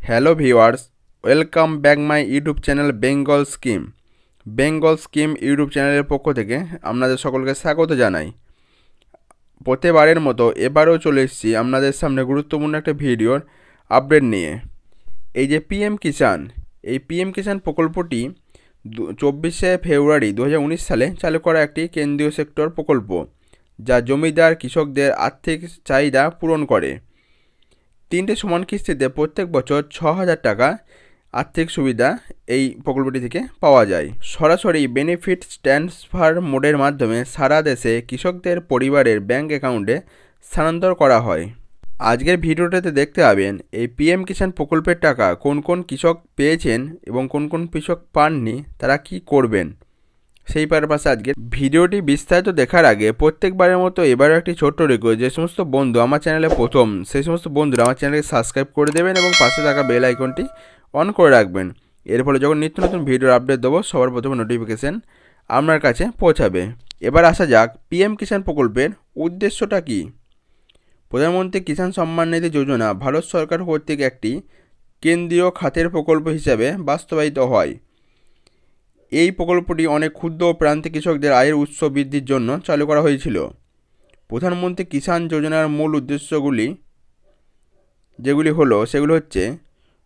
Hello viewers, welcome back my YouTube channel Bengal scheme YouTube চ্যানেলের পক্ষ থেকে আপনাদের সকলকে স্বাগত জানাই। প্রতিবারের মতো এবারেও চলে এসেছি আপনাদের সামনে গুরুত্বপূর্ণ একটা ভিডিওর আপডেট নিয়ে। এই যে পিএম কিষাণ প্রকল্পটি 24শে ফেব্রুয়ারি 2019 সালে চালু করা একটি কেন্দ্রীয় সেক্টর প্রকল্প, যা জমিদার কৃষকদের আর্থিক চাহিদা পূরণ করে। 3টে সমান কিস্তিতে প্রত্যেক বছর 6,000 টাকা আর্থিক সুবিধা এই প্রকল্পটি থেকে পাওয়া যায়। সরাসরি বেনিফিট ট্রান্সফার মোডের মাধ্যমে সারা দেশে কৃষকদের পরিবারের ব্যাংক অ্যাকাউন্টে স্থানান্তর করা হয়। আজকের ভিডিওটাতে দেখতে পাবেন এই পিএম কিষাণ প্রকল্পের টাকা কোন কোন কৃষক পেয়েছেন এবং কোন কোন কৃষক পাননি, তারা কি করবেন, সেই পারপাসে আজকের ভিডিওটি বিস্তারিত দেখার আগে প্রত্যেকবারের মতো এবারও একটি ছোট্ট রিকোয়েস্ট, যে সমস্ত বন্ধু আমার চ্যানেলে প্রথম, সেই সমস্ত বন্ধুরা আমার চ্যানেলকে সাবস্ক্রাইব করে দেবেন এবং পাশে থাকা বেল আইকনটি অন করে রাখবেন। এর ফলে যখন নিত্য নতুন ভিডিওর আপডেট দেবো সবার প্রথমে নোটিফিকেশান আপনার কাছে পৌঁছাবে। এবার আসা যাক পিএম কিষাণ প্রকল্পের উদ্দেশ্যটা কী। প্রধানমন্ত্রী কিষাণ সম্মান নিধি যোজনা ভারত সরকার কর্তৃক একটি কেন্দ্রীয় খাতের প্রকল্প হিসাবে বাস্তবায়িত হয়। এই প্রকল্পটি অনেক ক্ষুদ্র ও প্রান্তিক কৃষকদের আয়ের উৎস বৃদ্ধির জন্য চালু করা হয়েছিল। প্রধানমন্ত্রী কিষাণ যোজনার মূল উদ্দেশ্যগুলি সেগুলো হচ্ছে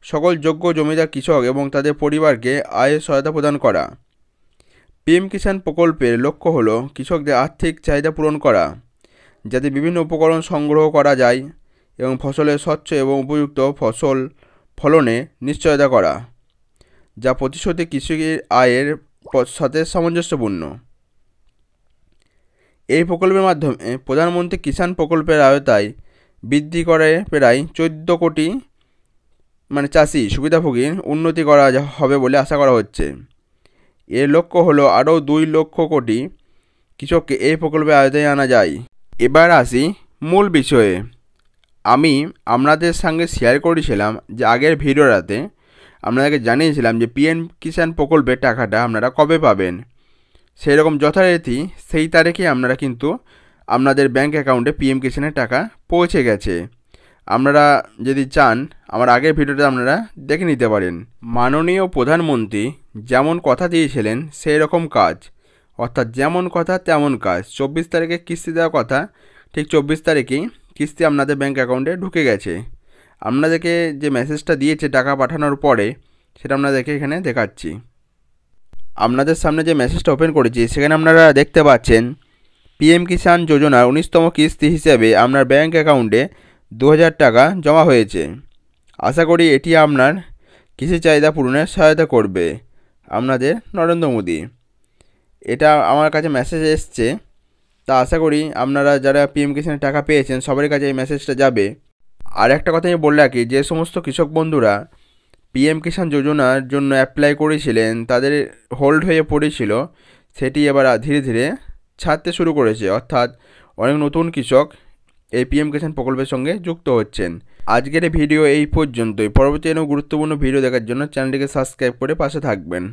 সকল যোগ্য জমিদার কৃষক এবং তাদের পরিবারকে আয়ের সহায়তা প্রদান করা। পিএম কিষাণ প্রকল্পের লক্ষ্য হলো কৃষকদের আর্থিক চাহিদা পূরণ করা, যাতে বিভিন্ন উপকরণ সংগ্রহ করা যায় এবং ফসলের স্বচ্ছ এবং উপযুক্ত ফলনে নিশ্চয়তা করা, যা প্রতিশ্রুতি কৃষকের আয়ের সাথে সামঞ্জস্যপূর্ণ। এই প্রকল্পের মাধ্যমে প্রধানমন্ত্রী কিষাণ প্রকল্পের আওতায় বৃদ্ধি করে প্রায় 14 কোটি চাষি সুবিধাভোগীর উন্নতি করা হবে বলে আশা করা হচ্ছে। এর লক্ষ্য হলো আরও 2 লক্ষ কোটি কৃষককে এই প্রকল্পের আওতায় আনা যায়। এবার আসি মূল বিষয়ে। আমি আপনাদের সঙ্গে শেয়ার করেছিলাম যে আগের ভিডিওটাতে আপনাদেরকে জানিয়েছিলাম যে পিএম কিষাণ প্রকল্পের টাকাটা আপনারা কবে পাবেন। সেই রকম যথারীতি সেই তারিখে আপনারা কিন্তু আপনাদের ব্যাংক অ্যাকাউন্টে পিএম কিষাণের টাকা পৌঁছে গেছে। আপনারা যদি চান আমার আগের ভিডিওটা আপনারা দেখে নিতে পারেন। মাননীয় প্রধানমন্ত্রী যেমন কথা দিয়েছিলেন সেই রকম কাজ, অর্থাৎ যেমন কথা তেমন কাজ। 24 তারিখে কিস্তি দেওয়ার কথা, ঠিক 24 তারিখেই কিস্তি আপনাদের ব্যাংক অ্যাকাউন্টে ঢুকে গেছে। আপনাদেরকে যে মেসেজটা দিয়েছে টাকা পাঠানোর পরে, সেটা আপনাদেরকে এখানে দেখাচ্ছি। আপনাদের সামনে যে মেসেজটা ওপেন করেছি সেখানে আপনারা দেখতে পাচ্ছেন পিএম কিষাণ যোজনার 19তম কিস্তি হিসেবে আপনার ব্যাংক অ্যাকাউন্টে 2,000 টাকা জমা হয়েছে। আশা করি এটি আপনার কৃষি চাহিদা পূরণের সহায়তা করবে। আপনাদের নরেন্দ্র মোদী। এটা আমার কাছে মেসেজ এসছে, তা আশা করি আপনারা যারা পিএম কিষাণের টাকা পেয়েছেন সবার কাছে এই মেসেজটা যাবে। আর একটা কথা আমি বলে রাখি, যে সমস্ত কৃষক বন্ধুরা পিএম কিষাণ যোজনার জন্য অ্যাপ্লাই করেছিলেন তাদের হোল্ড হয়ে পড়েছিল, সেটি এবার ধীরে ধীরে ছাড়তে শুরু করেছে, অর্থাৎ অনেক নতুন কৃষক এই পিএম কিষাণ প্রকল্পের সঙ্গে যুক্ত হচ্ছেন। আজকের ভিডিও এই পর্যন্তই। পরবর্তী গুরুত্বপূর্ণ ভিডিও দেখার জন্য চ্যানেলটিকে সাবস্ক্রাইব করে পাশে থাকবেন।